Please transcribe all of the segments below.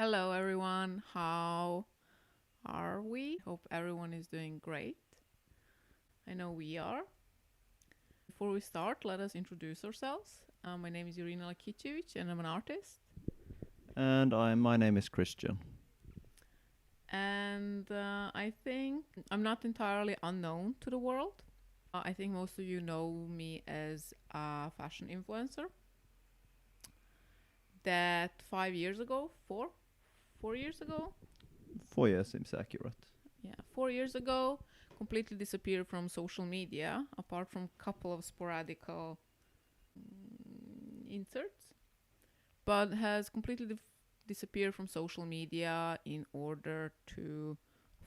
Hello, everyone. How are we? Hope everyone is doing great. I know we are. Before we start, let us introduce ourselves. My name is Irina Lakicevic, and I'm an artist. And my name is Christian. And I think I'm not entirely unknown to the world. I think most of you know me as a fashion influencer. That 5 years ago, 4 years ago, 4 years seems accurate. yeah, 4 years ago, completely disappeared from social media, apart from a couple of sporadic inserts, but has completely disappeared from social media in order to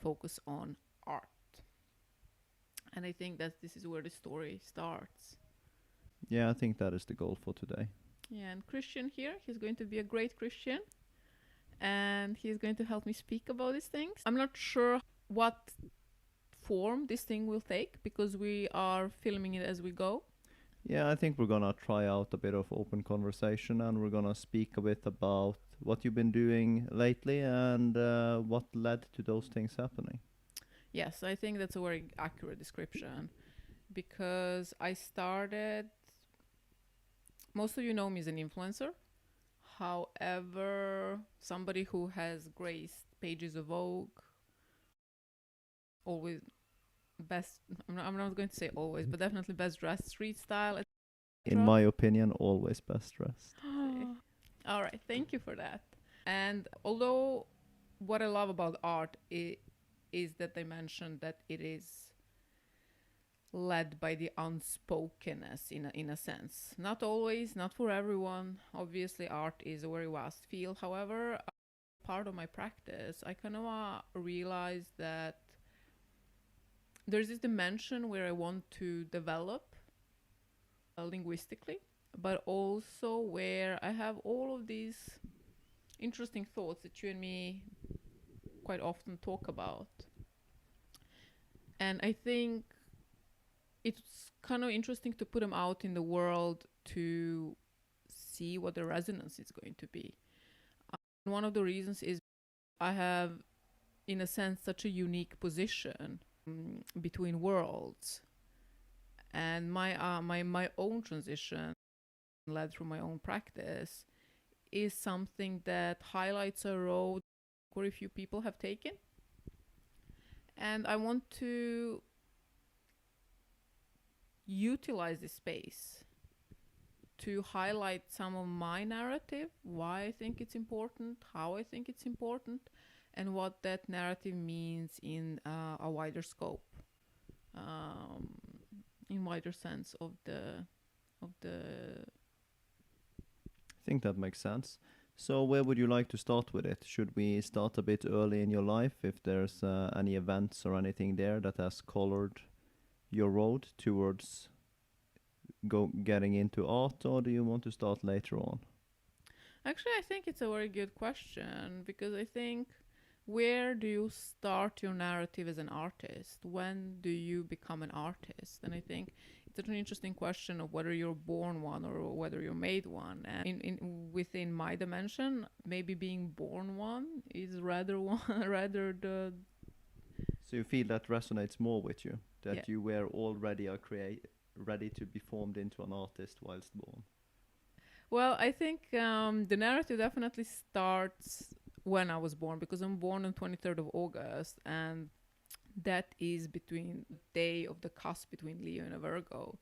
focus on art. And I think that this is where the story starts. Yeah, I think that is the goal for today. Yeah, and Christian here, he's going to be a great Christian, and he's going to help me speak about these things. I'm not sure what form this thing will take because we are filming it as we go. Yeah, I think we're gonna try out a bit of open conversation and we're gonna speak a bit about what you've been doing lately and what led to those things happening. Yes, I think that's a very accurate description because I started. Most of you know me as an influencer. However, somebody who has graced pages of Vogue, always best, I'm not going to say always, but definitely best dressed street style, In my opinion, always best dressed. All right, thank you for that. And although what I love about art is that they mentioned that it is led by the unspokenness in a sense. Not always, not for everyone. Obviously, art is a very vast field. However, part of my practice, I kind of realized that there's this dimension where I want to develop linguistically, but also where I have all of these interesting thoughts that you and me quite often talk about. And I think it's kind of interesting to put them out in the world to see what the resonance is going to be. One of the reasons is I have, in a sense, such a unique position between worlds. And my own transition, led through my own practice, is something that highlights a road very few people have taken. And I want to utilize this space to highlight some of my narrative, why I think it's important, how I think it's important, and what that narrative means in a wider scope, in wider sense of the. I think that makes sense. So where would you like to start with it? Should we start a bit early in your life if there's any events or anything there that has colored your road towards getting into art, or do you want to start later on? Actually, I think it's a very good question because I think where do you start your narrative as an artist? When do you become an artist? And I think it's an interesting question of whether you're born one or whether you're made one. And within my dimension, maybe being born one is rather rather the. So you feel that resonates more with you, that Yeah. you were already ready to be formed into an artist whilst born. Well, I think the narrative definitely starts when I was born because I'm born on 23rd of August, and that is between the day of the cusp between Leo and a Virgo.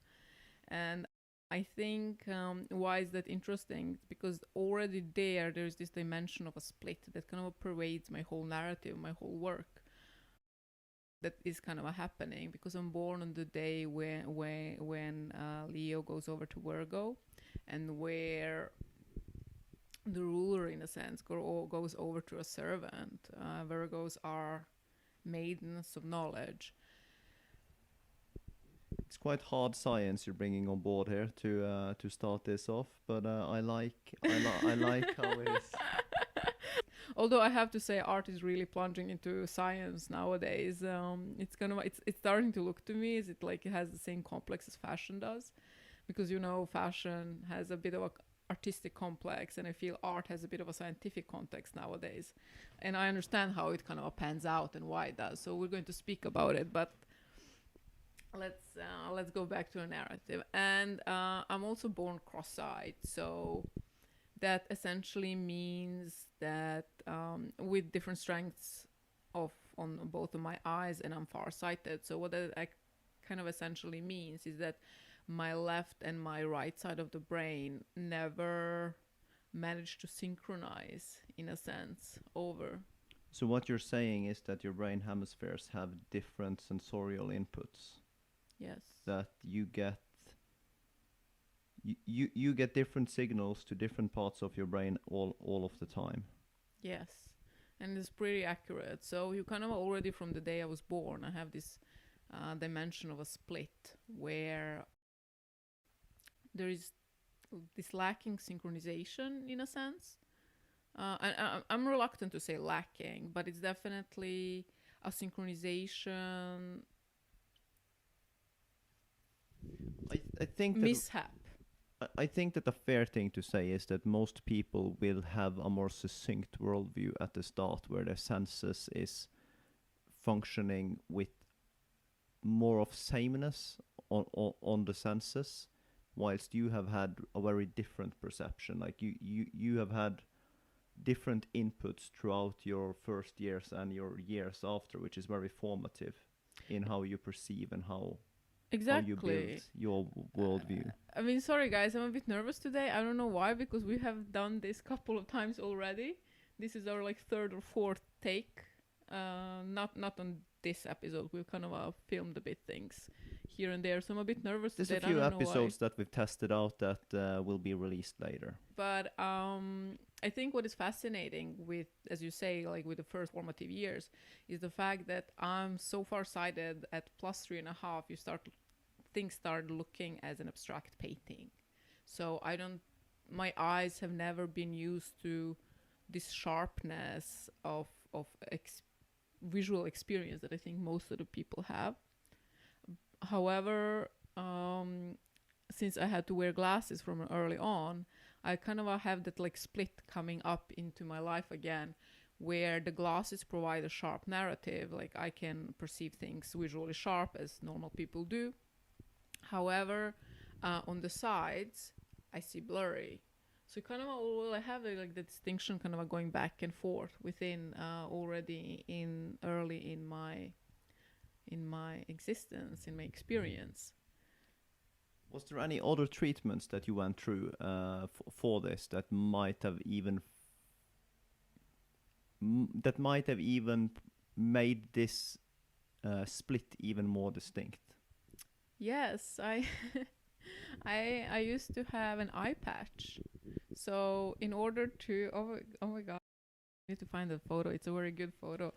And I think why is that interesting? Because already there's this dimension of a split that kind of pervades my whole narrative, my whole work. That is kind of a happening because I'm born on the day when Leo goes over to Virgo, and where the ruler, in a sense, goes over to a servant. Virgos are maidens of knowledge. It's quite hard science you're bringing on board here to start this off, but I like how it is. Although I have to say, art is really plunging into science nowadays. It's starting to look to me as it has the same complex as fashion does, because fashion has a bit of a artistic complex, and I feel art has a bit of a scientific context nowadays, and I understand how it kind of pans out and why it does. So we're going to speak about it, but let's go back to a narrative. And I'm also born cross-eyed, so that essentially means that with different strengths of on both of my eyes, and I'm farsighted. So what that kind of essentially means is that my left and my right side of the brain never managed to synchronize in a sense over. So what you're saying is that your brain hemispheres have different sensorial inputs. Yes. That you get you get different signals to different parts of your brain all of the time. Yes. And it's pretty accurate. So you kind of already from the day I was born, I have this dimension of a split where there is this lacking synchronization in a sense. And I'm reluctant to say lacking, but it's definitely a synchronization I think that mishap. I think that a fair thing to say is that most people will have a more succinct worldview at the start, where their senses is functioning with more of sameness on the senses, whilst you have had a very different perception. Like you have had different inputs throughout your first years and your years after, which is very formative in how you perceive and how you build your worldview. I mean, sorry guys, I'm a bit nervous today. I don't know why, because we have done this couple of times already. This is our like third or fourth take. Not on this episode. We've kind of filmed a bit things here and there, so I'm a bit nervous. There's a few episodes that we've tested out that will be released later. But I think what is fascinating with, as you say, like with the first formative years, is the fact that I'm so far-sighted at +3.5. Things start looking as an abstract painting. So my eyes have never been used to this sharpness of visual experience that I think most of the people have. However, since I had to wear glasses from early on, I kind of have that like split coming up into my life again, where the glasses provide a sharp narrative. Like I can perceive things visually sharp as normal people do. However, on the sides, I see blurry. So kind of I have like the distinction kind of going back and forth within already early in my existence, in my experience. Was there any other treatments that you went through for this that might have even made this split even more distinct? Yes, I used to have an eye patch. So in order to oh my god, I need to find the photo. It's a very good photo.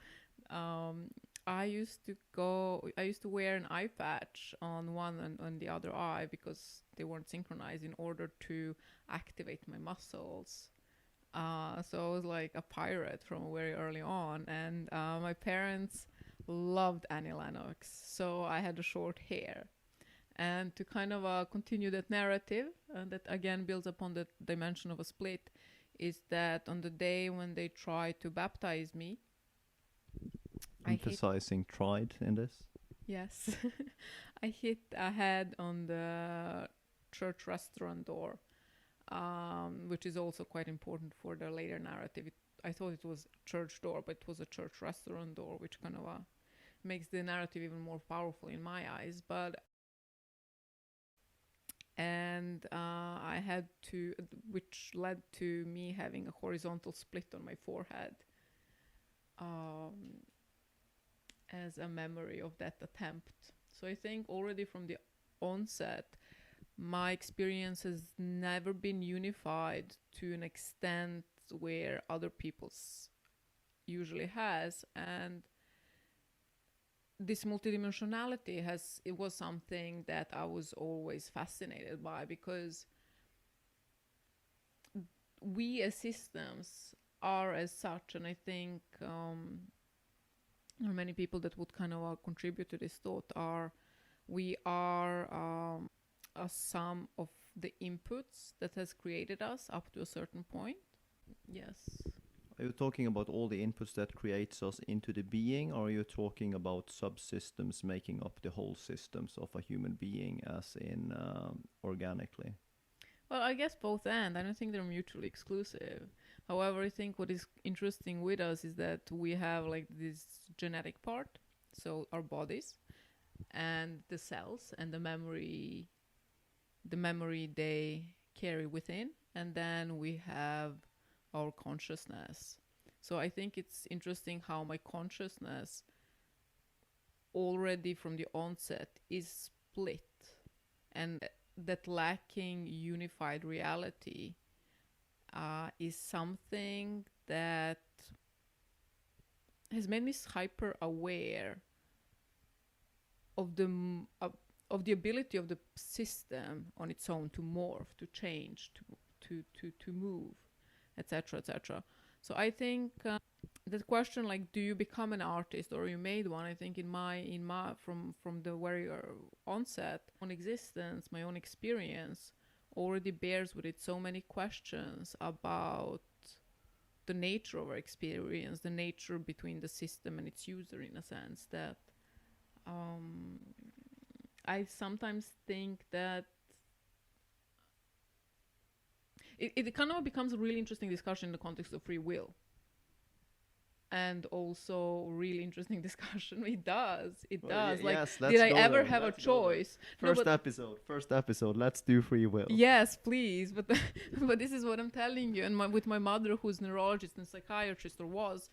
I used to wear an eye patch on one and on the other eye because they weren't synchronized in order to activate my muscles. So I was like a pirate from very early on, and my parents loved Annie Lennox, so I had the short hair. And to kind of continue that narrative, that again builds upon the dimension of a split, is that on the day when they tried to baptize me, emphasizing tried in this. Yes, I hit a head on the church restaurant door, which is also quite important for the later narrative. I thought it was church door, but it was a church restaurant door, which kind of makes the narrative even more powerful in my eyes. And I had to, which led to me having a horizontal split on my forehead, as a memory of that attempt. So I think already from the onset, my experience has never been unified to an extent where other people's usually has. And this multidimensionality was something that I was always fascinated by, because we as systems are as such, and I think many people that would kind of contribute to this thought we are a sum of the inputs that has created us up to a certain point. Yes. Are you talking about all the inputs that creates us into the being, or are you talking about subsystems making up the whole systems of a human being, as in organically? Well, I guess both and. I don't think they're mutually exclusive. However, I think what is interesting with us is that we have like this genetic part, so our bodies and the cells and the memory they carry within, and then we have our consciousness. So I think it's interesting how my consciousness already from the onset is split, and that lacking unified reality is something that has made me hyper aware of the ability of the system on its own to morph, to change, to move, etc., etc. So I think that question, like, do you become an artist or you made one? I think in my from the very onset, on existence, my own experience already bears with it so many questions about the nature of our experience, the nature between the system and its user, in a sense that I sometimes think that it kind of becomes a really interesting discussion in the context of free will. And also really interesting discussion. It does. Like, yes, did I ever there. have Let's a choice? First episode. Let's do free will. Yes, please. But but this is what I'm telling you. And with my mother, who's a neurologist and psychiatrist, or was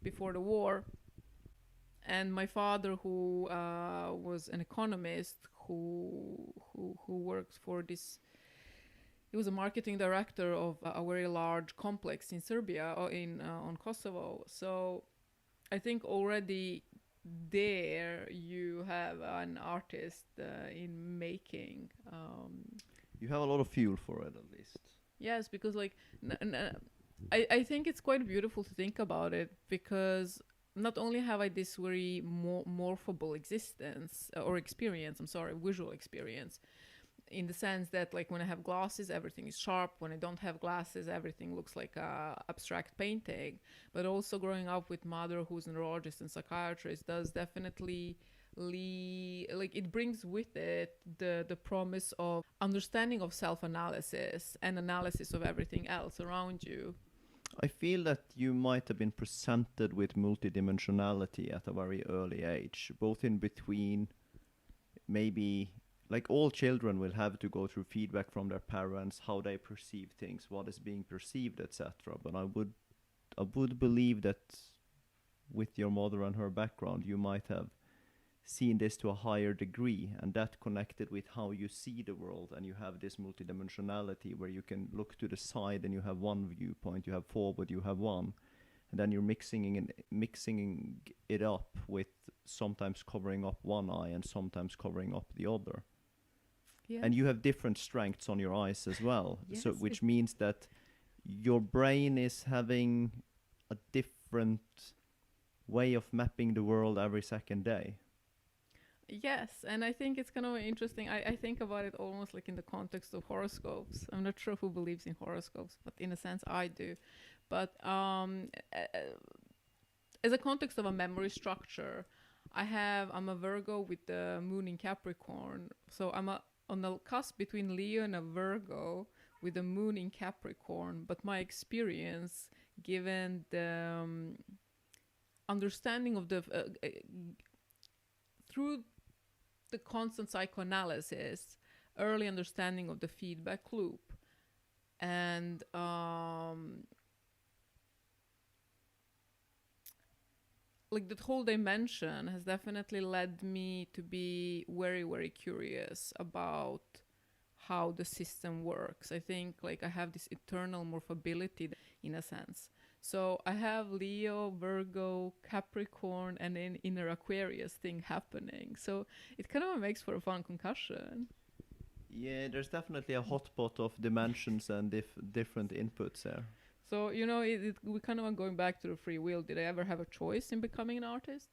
before the war, and my father, who was an economist, who worked for this. He was a marketing director of a very large complex in Serbia, or on Kosovo. So I think already there you have an artist in making. You have a lot of fuel for it, at least. Yes, because like I think it's quite beautiful to think about it, because not only have I this very morphable existence or experience, visual experience, in the sense that, like, when I have glasses, everything is sharp. When I don't have glasses, everything looks like a abstract painting. But also growing up with mother, who's a neurologist and psychiatrist, does definitely it brings with it the promise of understanding of self-analysis and analysis of everything else around you. I feel that you might have been presented with multidimensionality at a very early age, both in between, maybe. Like, all children will have to go through feedback from their parents, how they perceive things, what is being perceived, etc. But I would believe that with your mother and her background, you might have seen this to a higher degree, and that connected with how you see the world, and you have this multidimensionality where you can look to the side and you have one viewpoint, you have forward, you have one, and then you're mixing it up with sometimes covering up one eye and sometimes covering up the other. Yes. And you have different strengths on your eyes as well. Yes, so which means that your brain is having a different way of mapping the world every second day. Yes, and I think it's kind of interesting. I think about it almost like in the context of horoscopes. I'm not sure who believes in horoscopes, but in a sense I do. But as a context of a memory structure, I'm a Virgo with the moon in Capricorn. So I'm on the cusp between Leo and a Virgo with the moon in Capricorn. But my experience, given the understanding of the through the constant psychoanalysis, early understanding of the feedback loop, and like that whole dimension has definitely led me to be very, very curious about how the system works. I think like I have this eternal morphability in a sense. So I have Leo, Virgo, Capricorn, and an inner Aquarius thing happening. So it kind of makes for a fun concussion. Yeah, there's definitely a hotspot of dimensions and different inputs there. So, we kind of are going back to the free will. Did I ever have a choice in becoming an artist?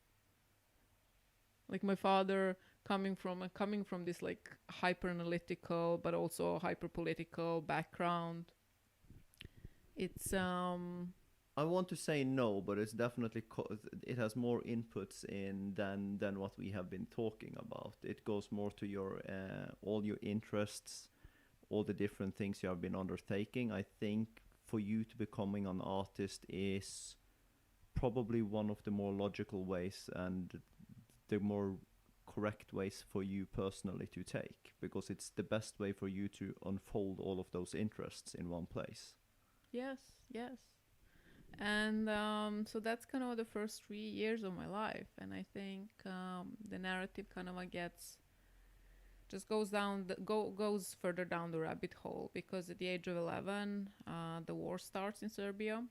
Like, my father coming from this like hyper analytical but also hyper political background. It's I want to say no, but it's definitely it has more inputs in than what we have been talking about. It goes more to your all your interests, all the different things you have been undertaking. I think for you to becoming an artist is probably one of the more logical ways and the more correct ways for you personally to take, because it's the best way for you to unfold all of those interests in one place. yes, yes. And so that's kind of the first 3 years of my life, and I think the narrative kind of gets just goes further down the rabbit hole, because at the age of 11, the war starts in Serbia,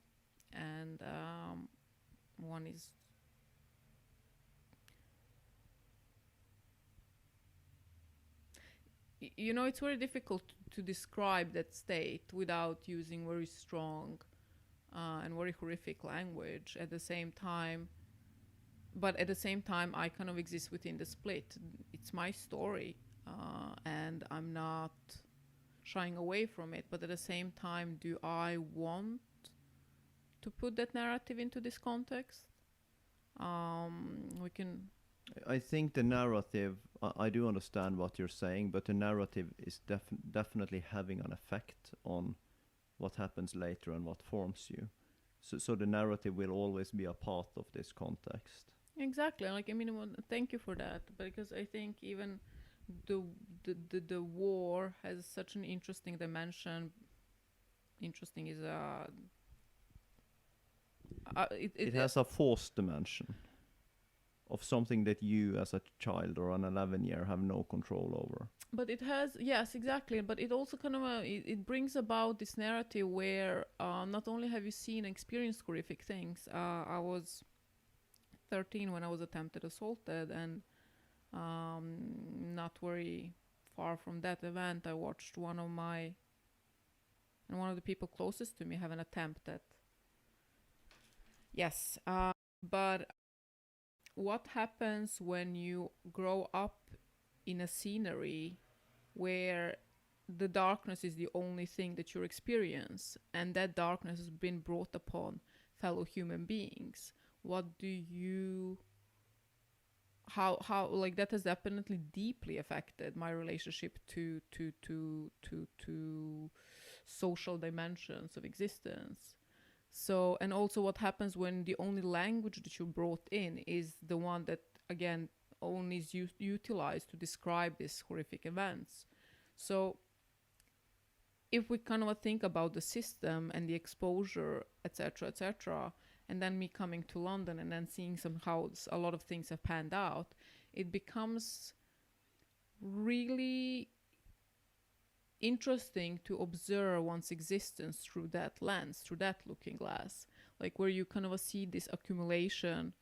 and one is it's very difficult to describe that state without using very strong and very horrific language at the same time. But at the same time, I kind of exist within the split. It's my story, and I'm not shying away from it. But at the same time, do I want to put that narrative into this context? We can. I think the narrative, I do understand what you're saying, but the narrative is definitely having an effect on what happens later and what forms you. So the narrative will always be a part of this context. Exactly. Like, I mean, thank you for that. Because I think even the war has such an interesting dimension. Interesting is it has a forced dimension of something that you as a child or an 11-year have no control over. But it has, yes, exactly. But it also kind of it brings about this narrative where not only have you seen and experienced horrific things. I was 13 when I was attempted assaulted, and not very far from that event, I watched one of the people closest to me have an attempt at. Yes, but what happens when you grow up in a scenery where the darkness is the only thing that you experience, and that darkness has been brought upon fellow human beings? What do you how like that has definitely deeply affected my relationship to social dimensions of existence. So, and also what happens when the only language that you brought in is the one that, again, only is utilized to describe these horrific events. So, if we kind of think about the system and the exposure, etc., and then me coming to London and then seeing somehow a lot of things have panned out, it becomes really interesting to observe one's existence through that lens, through that looking glass, like where you kind of see this accumulation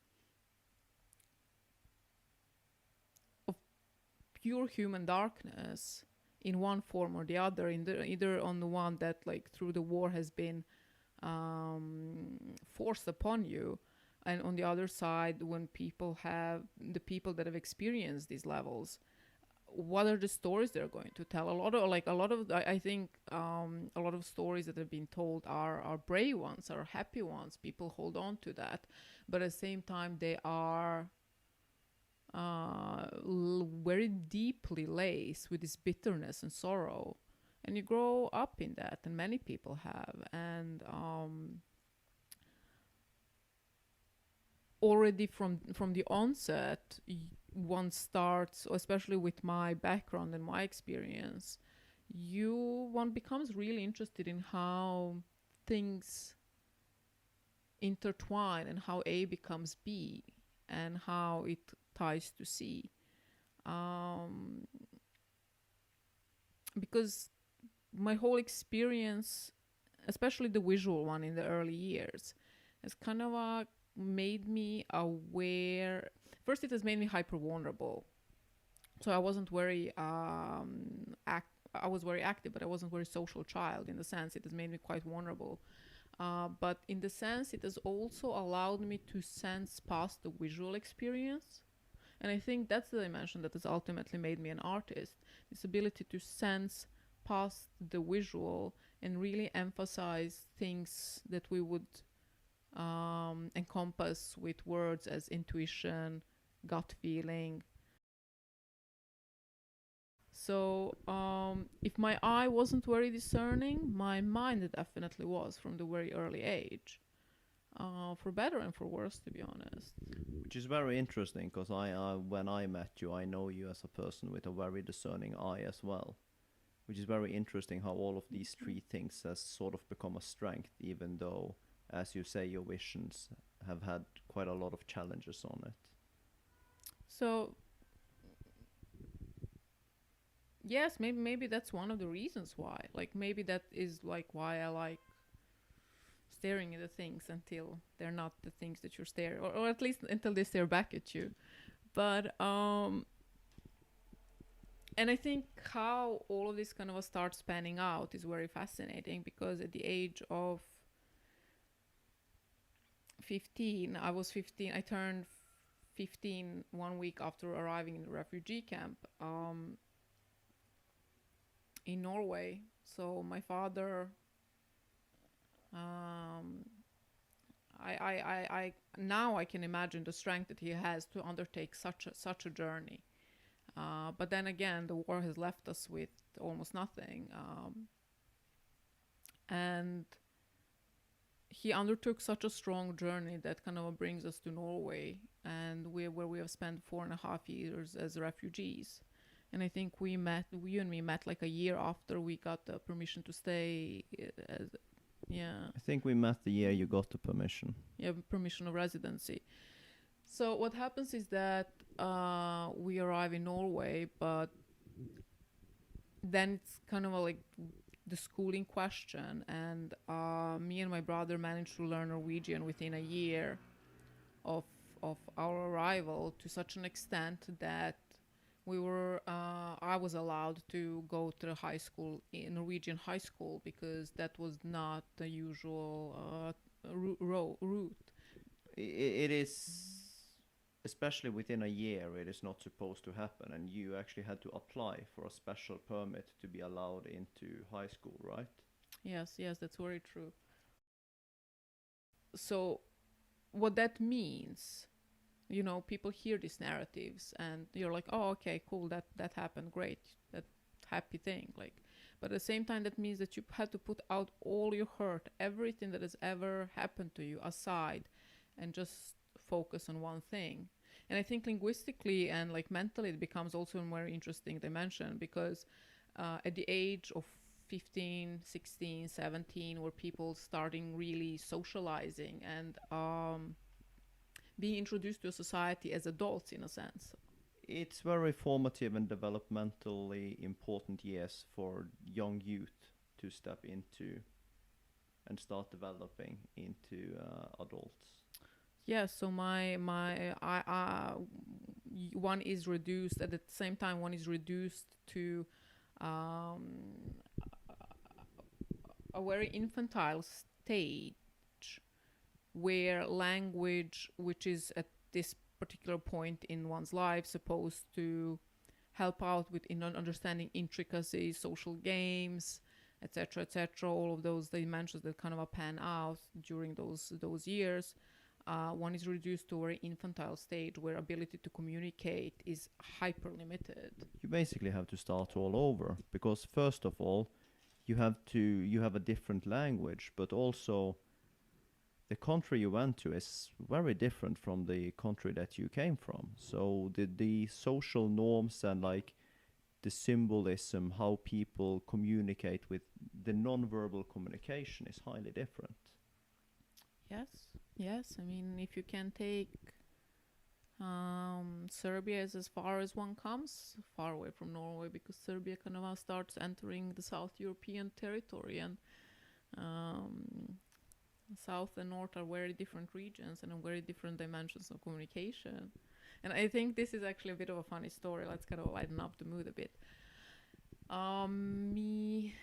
of pure human darkness in one form or the other, either on the one that like through the war has been forced upon you, and on the other side, when the people that have experienced these levels, what are the stories they're going to tell? I think a lot of stories that have been told are brave ones, are happy ones. People hold on to that, but at the same time they are very deeply laced with this bitterness and sorrow, and you grow up in that, and many people have. And already from the onset, one starts, especially with my background and my experience, one becomes really interested in how things intertwine and how A becomes B and how it ties to C. Because my whole experience, especially the visual one in the early years, has kind of made me aware. First, it has made me hyper vulnerable. So I wasn't very I was very active, but I wasn't a very social child. In the sense, it has made me quite vulnerable. But in the sense, it has also allowed me to sense past the visual experience, And I think that's the dimension that has ultimately made me an artist, this ability to sense past the visual and really emphasize things that we would encompass with words as intuition, gut feeling. So if my eye wasn't very discerning, my mind definitely was from the very early age, for better and for worse, to be honest. Which is very interesting because when I met you, I know you as a person with a very discerning eye as well. Which is very interesting how all of these three things has sort of become a strength, even though, as you say, your visions have had quite a lot of challenges on it. So yes, maybe that's one of the reasons why. Like maybe that is like why I like staring at the things until they're not the things that you're staring, or at least until they stare back at you. But and I think how all of this kind of starts panning out is very fascinating, because at the age of 15, I was 15, I turned 15 1 week after arriving in the refugee camp in Norway. So my father, um, I now I can imagine the strength that he has to undertake such a journey. But then again, the war has left us with almost nothing, and he undertook such a strong journey that kind of brings us to Norway, and where we have spent 4.5 years as refugees. And I think you and me met like a year after we got the permission to stay. Yeah, I think we met the year you got the permission. yeah, permission of residency. So what happens is that we arrive in Norway, but then it's kind of like the schooling question, and me and my brother managed to learn Norwegian within a year of our arrival, to such an extent that I was allowed to go to the high school, in Norwegian high school, because that was not the usual route. It is, especially within a year, it is not supposed to happen, and you actually had to apply for a special permit to be allowed into high school, right? Yes, that's very true. So what that means, people hear these narratives and you're like, oh, okay, cool, that happened, great, that happy thing, like, but at the same time that means that you had to put out all your hurt, everything that has ever happened to you aside, and just focus on one thing. And I think linguistically and like mentally it becomes also a very interesting dimension, because at the age of 15, 16, 17, where people starting really socializing and being introduced to a society as adults, in a sense. It's very formative and developmentally important years for young youth to step into and start developing into adults. Yeah, so one is reduced at the same time. One is reduced to um, a very infantile stage, where language, which is at this particular point in one's life supposed to help out with understanding intricacies, social games, etc., etc., all of those dimensions that kind of pan out during those years. One is reduced to a very infantile stage where ability to communicate is hyper limited. You basically have to start all over, because first of all, you have a different language, but also the country you went to is very different from the country that you came from. So the social norms and like the symbolism, how people communicate with the non-verbal communication is highly different. Yes. I mean, if you can take Serbia is as far as one comes, far away from Norway, because Serbia kind of starts entering the South European territory, and South and North are very different regions and very different dimensions of communication. And I think this is actually a bit of a funny story. Let's kind of lighten up the mood a bit. Me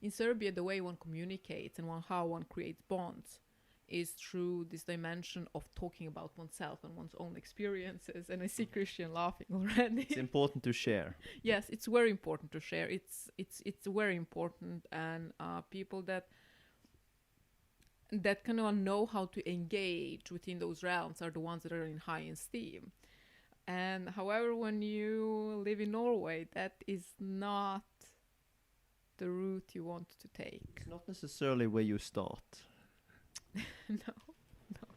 in Serbia, the way one communicates and how one creates bonds is through this dimension of talking about oneself and one's own experiences. And I see Christian laughing already. It's important to share. Yes, it's very important to share. It's very important, and people that kind of know how to engage within those realms are the ones that are in high esteem. And however, when you live in Norway, that is not the route you want to take. It's not necessarily where you start. No, no.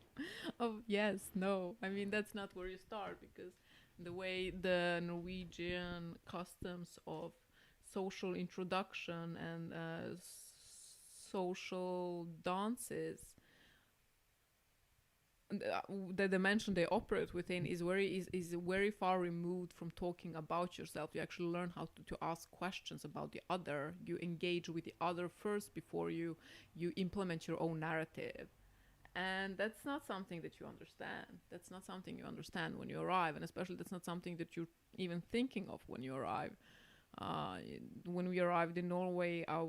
Oh, yes, no. I mean, that's not where you start, because the way the Norwegian customs of social introduction and social dances, the dimension they operate within is very far removed from talking about yourself. You actually learn how to ask questions about the other. You engage with the other first before you implement your own narrative. And that's not something that you understand. That's not something you understand when you arrive, and especially that's not something that you're even thinking of when you arrive. When we arrived in Norway, I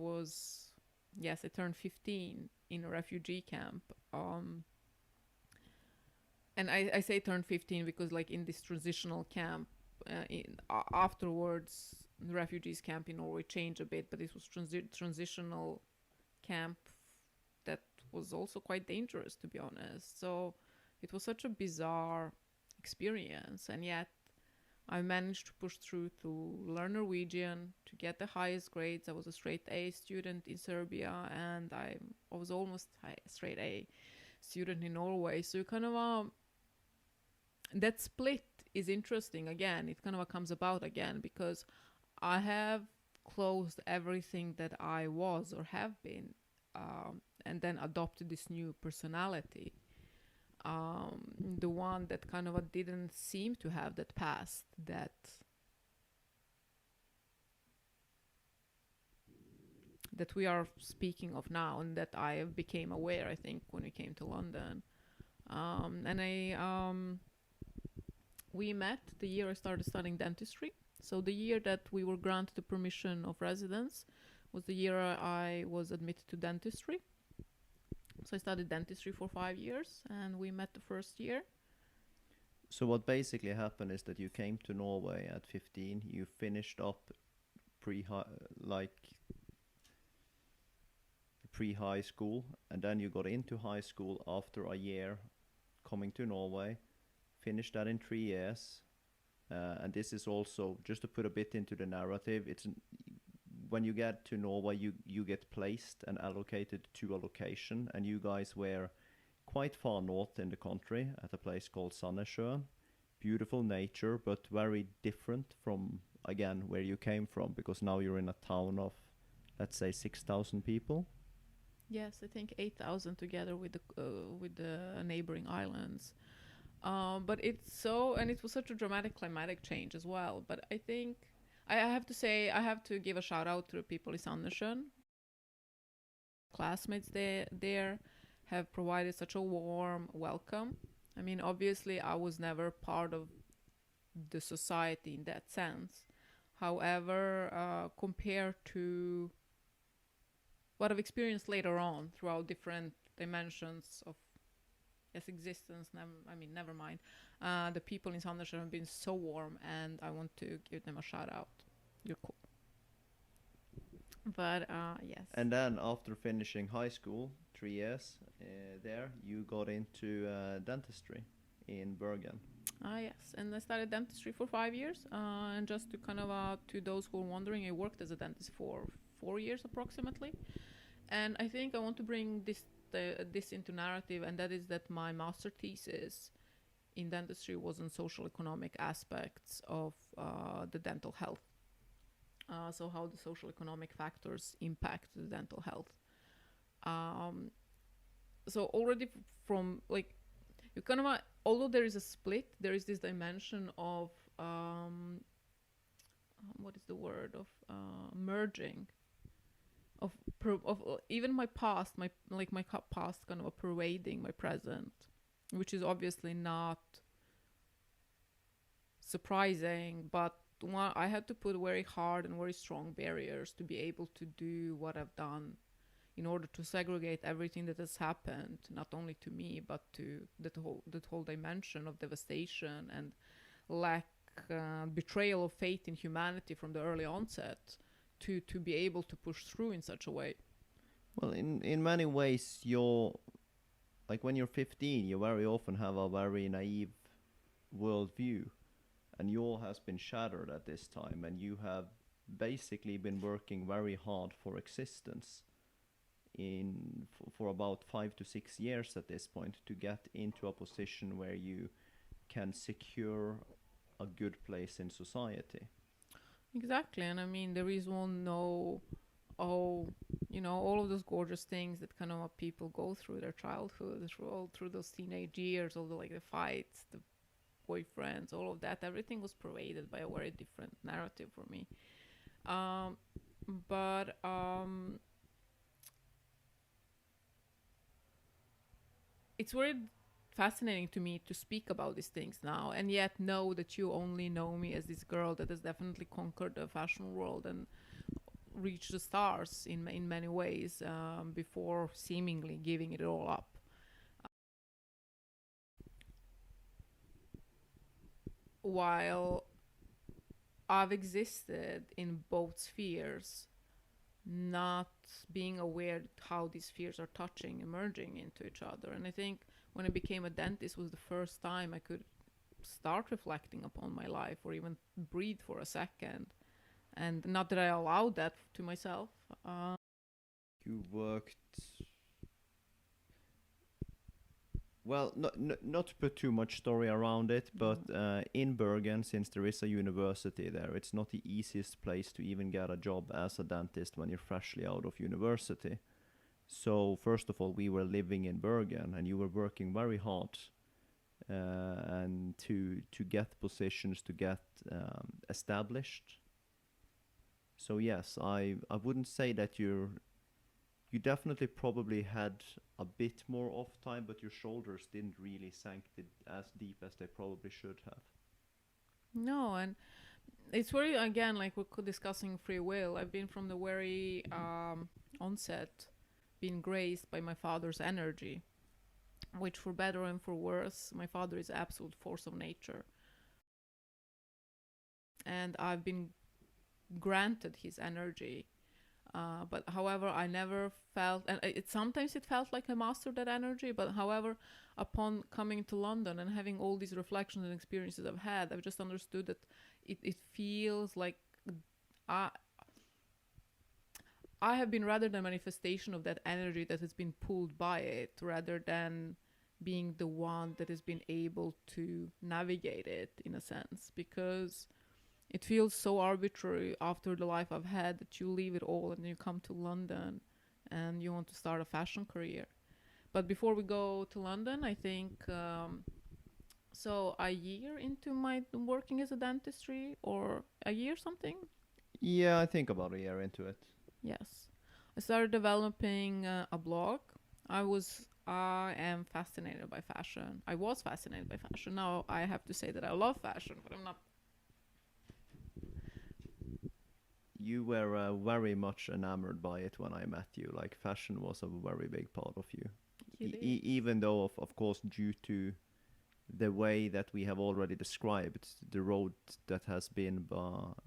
turned 15 in a refugee camp. And I say turned 15 because, like, in this transitional camp, afterwards, the refugees camp in Norway changed a bit, but this was transitional camp that was also quite dangerous, to be honest. So it was such a bizarre experience, and yet I managed to push through to learn Norwegian, to get the highest grades. I was a straight A student in Serbia, and I was almost a straight A student in Norway. So you kind of that split is interesting. Again, it kind of comes about again because I have closed everything that I was or have been, and then adopted this new personality, the one that kind of didn't seem to have that past that we are speaking of now, and that I became aware, I think, when we came to London. We met the year I started studying dentistry. So the year that we were granted the permission of residence was the year I was admitted to dentistry. So I studied dentistry for 5 years, and we met the first year. So what basically happened is that you came to Norway at 15, you finished up pre-high school, and then you got into high school after a year coming to Norway, finished that in 3 years. And this is also, just to put a bit into the narrative, when you get to Norway, you get placed and allocated to a location, and you guys were quite far north in the country at a place called Sandnessjøen. Beautiful nature, but very different from, again, where you came from, because now you're in a town of, let's say, 6,000 people. Yes, I think 8,000 together with the neighboring islands. But it was such a dramatic climatic change as well. But I think I have to say, I have to give a shout out to the people in Sandnessjøen. Classmates there have provided such a warm welcome. I mean, obviously, I was never part of the society in that sense. However, compared to what I've experienced later on throughout different dimensions of existence, never mind. The people in Sandnessjøen have been so warm, and I want to give them a shout out. You're cool. But yes. And then after finishing high school, 3 years there, you got into dentistry in Bergen. Yes, and I started dentistry for 5 years. And just to kind of, to those who are wondering, I worked as a dentist for 4 years approximately. And I think I want to bring this into narrative, and that is that my master thesis in dentistry was on social economic aspects of the dental health. So how the social economic factors impact the dental health. So already from, like, you kind of, although there is a split, there is this dimension of what is the word of merging of even my past, my past kind of pervading my present, which is obviously not surprising, but I had to put very hard and very strong barriers to be able to do what I've done in order to segregate everything that has happened, not only to me but to that whole dimension of devastation and lack, betrayal of faith in humanity from the early onset, to be able to push through in such a way. Well, in many ways, you're like when you're 15, you very often have a very naive worldview, and yours has been shattered at this time, and you have basically been working very hard for existence for about 5 to 6 years at this point to get into a position where you can secure a good place in society. Exactly, and I mean there is one no, oh, all of those gorgeous things that kind of people go through their childhood, through those teenage years, all the like the fights, the boyfriends, all of that. Everything was pervaded by a very different narrative for me. But it's very fascinating to me to speak about these things now, and yet know that you only know me as this girl that has definitely conquered the fashion world and reached the stars in many ways, before seemingly giving it all up. While I've existed in both spheres, not being aware how these spheres are touching, emerging into each other. And I think when I became a dentist was the first time I could start reflecting upon my life or even breathe for a second. And not that I allowed that to myself. You worked well, not to put too much story around it, but in Bergen, since there is a university there, it's not the easiest place to even get a job as a dentist when you're freshly out of university. So first of all, we were living in Bergen, and you were working very hard, and to get positions, to get established. So yes, I wouldn't say that you definitely probably had a bit more off time, but your shoulders didn't really sink as deep as they probably should have. No, and it's very, again, like we're discussing free will. I've been from the very onset being graced by my father's energy, which for better and for worse, my father is absolute force of nature. And I've been granted his energy. But however, I never felt, and sometimes it felt like I mastered that energy. But however, upon coming to London and having all these reflections and experiences I've had, I've just understood that it feels like I, I have been rather the manifestation of that energy that has been pulled by it, rather than being the one that has been able to navigate it in a sense, because it feels so arbitrary after the life I've had that you leave it all and you come to London and you want to start a fashion career. But before we go to London, I think, so a year into my working as a dentistry, or a year something? Yeah, I think about a year into it. Yes. I started developing a blog. I am fascinated by fashion. I was fascinated by fashion. Now I have to say that I love fashion, but I'm not. You were very much enamored by it when I met you. Like fashion was a very big part of you. Even though, of course, due to the way that we have already described, the road that has been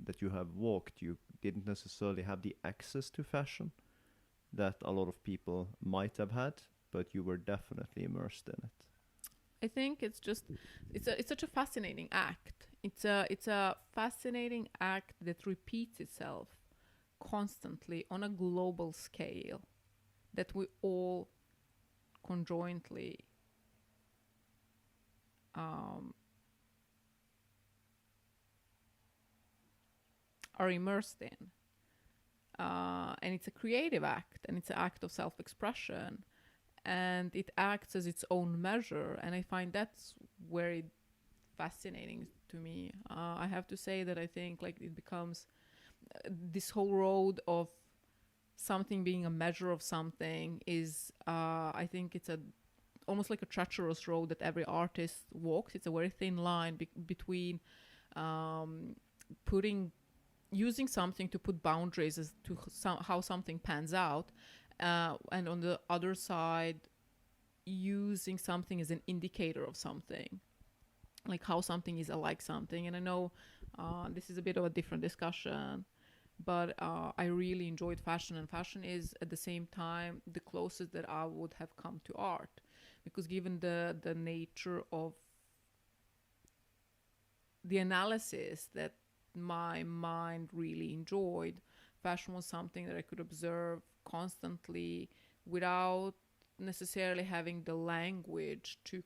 that you have walked, you didn't necessarily have the access to fashion that a lot of people might have had, but you were definitely immersed in it. I think it's such a fascinating act. It's a fascinating act that repeats itself constantly on a global scale, that we all conjointly are immersed in. And it's a creative act, and it's an act of self-expression, and it acts as its own measure, and I find that's very fascinating to me. I have to say that I think like it becomes this whole road of something being a measure of something is, I think it's almost like a treacherous road that every artist walks. It's a very thin line between using something to put boundaries as to how something pans out, and on the other side, using something as an indicator of something, like how something is alike something. And I know this is a bit of a different discussion, but I really enjoyed fashion, and fashion is at the same time the closest that I would have come to art, because given the nature of the analysis that my mind really enjoyed, fashion was something that I could observe constantly without necessarily having the language to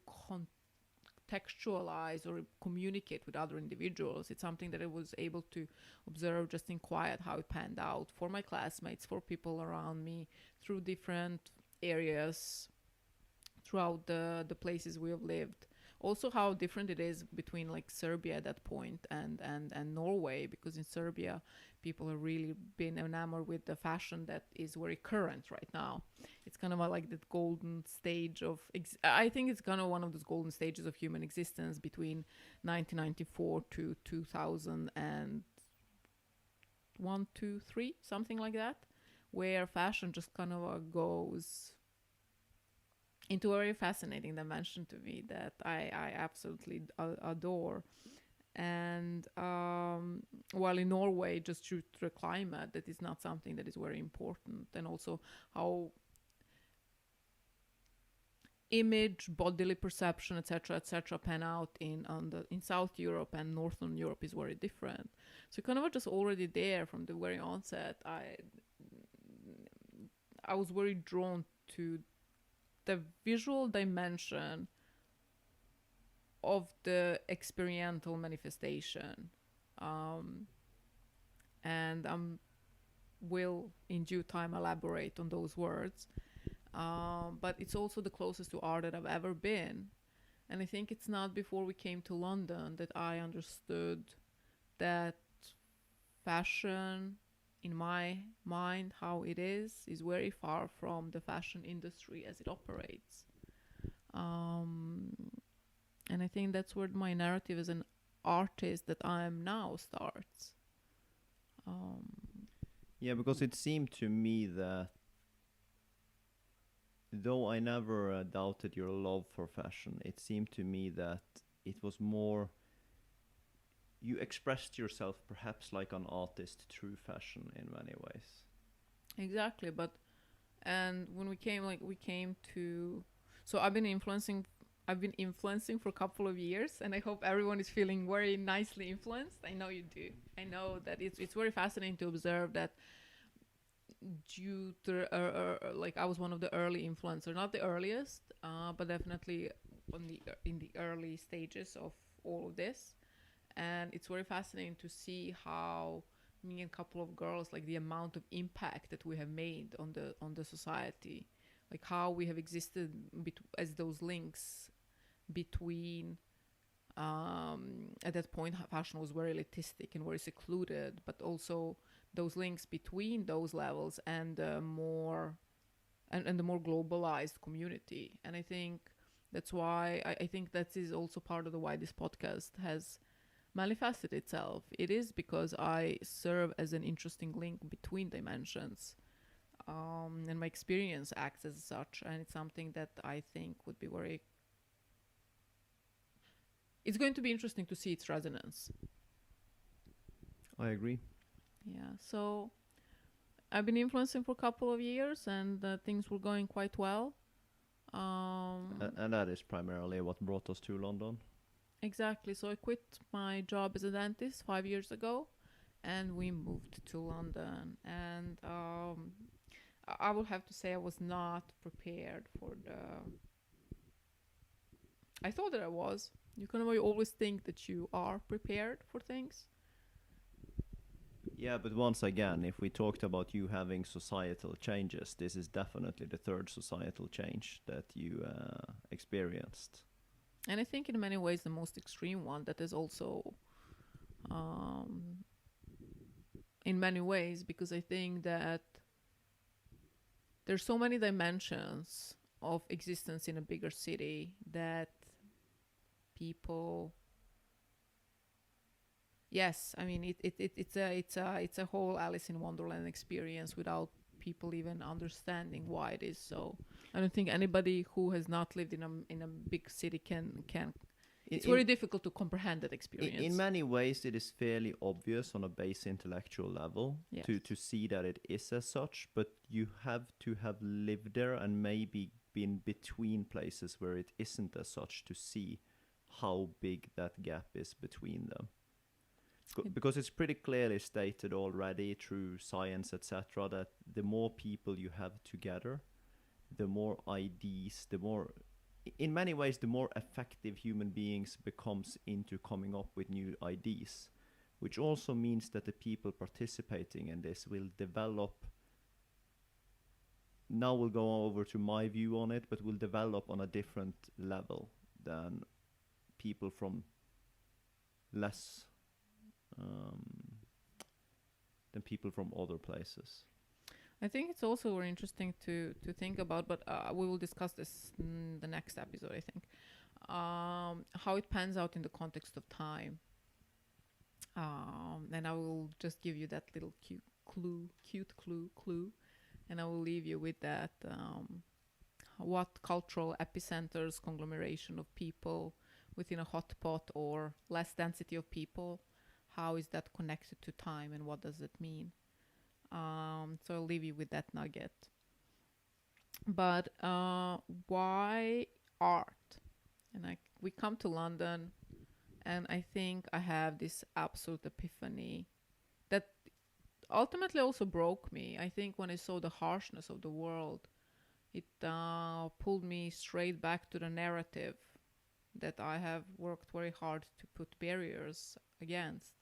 contextualize or communicate with other individuals. It's something that I was able to observe just in quiet, how it panned out for my classmates, for people around me, through different areas throughout the places we have lived. Also, how different it is between like Serbia at that point and Norway, because in Serbia people have really been enamored with the fashion that is very current right now. It's kind of like the golden stage of I think it's kind of one of those golden stages of human existence between 1994 to 2001, 2, 3, something like that, where fashion just kind of goes into a very fascinating dimension to me that I absolutely adore. And while in Norway, just due to the climate, that is not something that is very important. And also how image, bodily perception, etc., pan out in South Europe and Northern Europe is very different. So kind of just already there from the very onset, I was very drawn to the visual dimension of the experiential manifestation. And I will in due time elaborate on those words. But it's also the closest to art that I've ever been. And I think it's not before we came to London that I understood that fashion, in my mind, how it is very far from the fashion industry as it operates. And I think that's where my narrative as an artist that I am now starts. Yeah, because it seemed to me that though I never doubted your love for fashion, it seemed to me that it was more you expressed yourself perhaps like an artist through fashion in many ways. Exactly, but and when we came to, so I've been influencing for a couple of years, and I hope everyone is feeling very nicely influenced. I know you do. I know that it's very fascinating to observe that due to like I was one of the early influencers, not the earliest, but definitely in the early stages of all of this. And it's very fascinating to see how me and a couple of girls, like the amount of impact that we have made on the society, like how we have existed as those links between at that point fashion was very elitistic and very secluded, but also those links between those levels and the more and the more globalized community. And I think that's why I think that is also part of the why this podcast has manifested itself. It is because I serve as an interesting link between dimensions, and my experience acts as such, and it's something that I think would be very, it's going to be interesting to see its resonance. I agree. Yeah, so I've been influencing for a couple of years, and things were going quite well. And that is primarily what brought us to London. Exactly. So I quit my job as a dentist 5 years ago, and we moved to London. And I will have to say I was not prepared for the. I thought that I was. You kind of always think that you are prepared for things. Yeah, but once again, if we talked about you having societal changes, this is definitely the third societal change that you experienced. And I think in many ways the most extreme one that is also um, in many ways, because I think that there's so many dimensions of existence in a bigger city that people, yes, I mean it's a whole Alice in Wonderland experience without people even understanding why it is so. I don't think anybody who has not lived in a big city can. It's very difficult to comprehend that experience. In many ways, it is fairly obvious on a base intellectual level Yes. to see that it is as such, but you have to have lived there and maybe been between places where it isn't as such to see how big that gap is between them. Because it's pretty clearly stated already through science, etc., that the more people you have together, the more ideas, the more, in many ways, the more effective human beings becomes into coming up with new ideas, which also means that the people participating in this will develop. Now we'll go over to my view on it, but will develop on a different level than people from less than people from other places. I think it's also very interesting to think about, but we will discuss this in the next episode, I think. How it pans out in the context of time. And I will just give you that little cute clue, and I will leave you with that. What cultural epicenters, conglomeration of people within a hotspot or less density of people, how is that connected to time and what does it mean? So I'll leave you with that nugget. But why art? And we come to London, and I think I have this absolute epiphany that ultimately also broke me. I think when I saw the harshness of the world, it pulled me straight back to the narrative that I have worked very hard to put barriers against.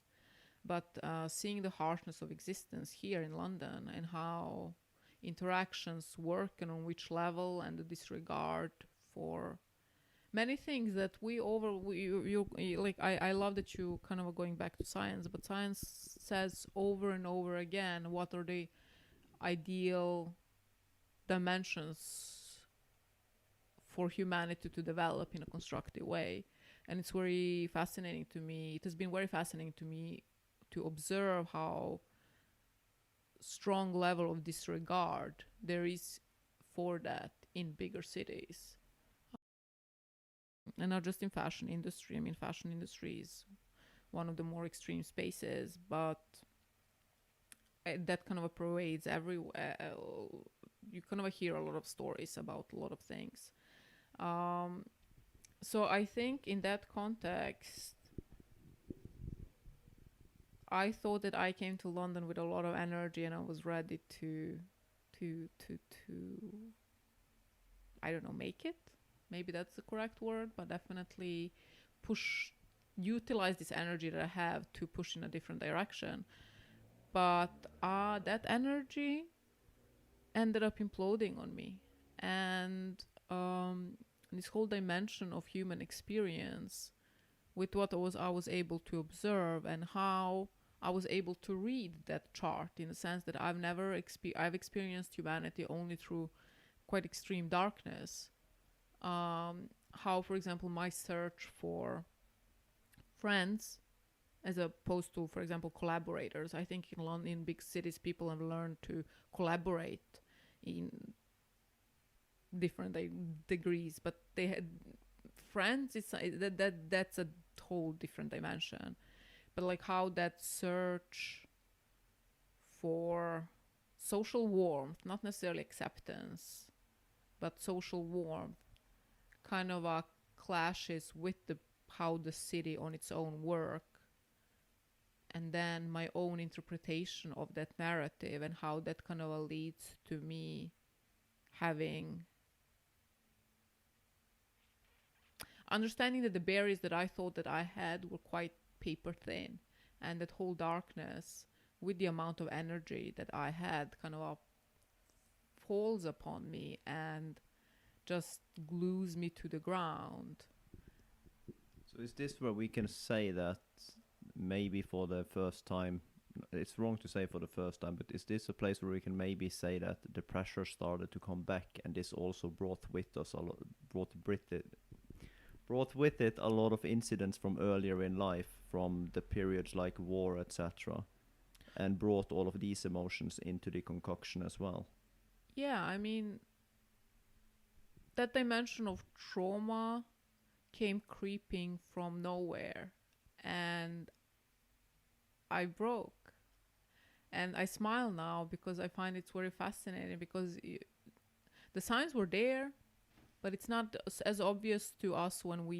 But seeing the harshness of existence here in London and how interactions work and on which level, and the disregard for many things that I love that you kind of are going back to science, but science says over and over again what are the ideal dimensions for humanity to develop in a constructive way. And it's very fascinating to me. It has been very fascinating to me to observe how strong level of disregard there is for that in bigger cities. And not just in fashion industry. I mean, fashion industry is one of the more extreme spaces, but that kind of pervades everywhere. You kind of hear a lot of stories about a lot of things. So I think in that context, I thought that I came to London with a lot of energy, and I was ready to I don't know, make it. Maybe that's the correct word, but definitely utilize this energy that I have to push in a different direction. But that energy ended up imploding on me. And this whole dimension of human experience with what I was able to observe and how I was able to read that chart, in the sense that I've experienced humanity only through quite extreme darkness. How, for example, my search for friends as opposed to, for example, collaborators. I think in London, in big cities, people have learned to collaborate in different degrees, but they had friends. That's a whole different dimension. But like how that search for social warmth, not necessarily acceptance, but social warmth, kind of clashes with how the city on its own work, and then my own interpretation of that narrative, and how that kind of leads to me understanding that the barriers that I thought that I had were quite paper thin, and that whole darkness, with the amount of energy that I had, kind of falls upon me and just glues me to the ground. So is this where we can say that maybe for the first time, it's wrong to say for the first time, but is this a place where we can maybe say that the pressure started to come back, and this also brought with it a lot of incidents from earlier in life, from the periods like war, etc.? and brought all of these emotions into the concoction as well. Yeah, I mean, that dimension of trauma came creeping from nowhere, and I broke. And I smile now because I find it's very fascinating, because the signs were there, but it's not as obvious to us when we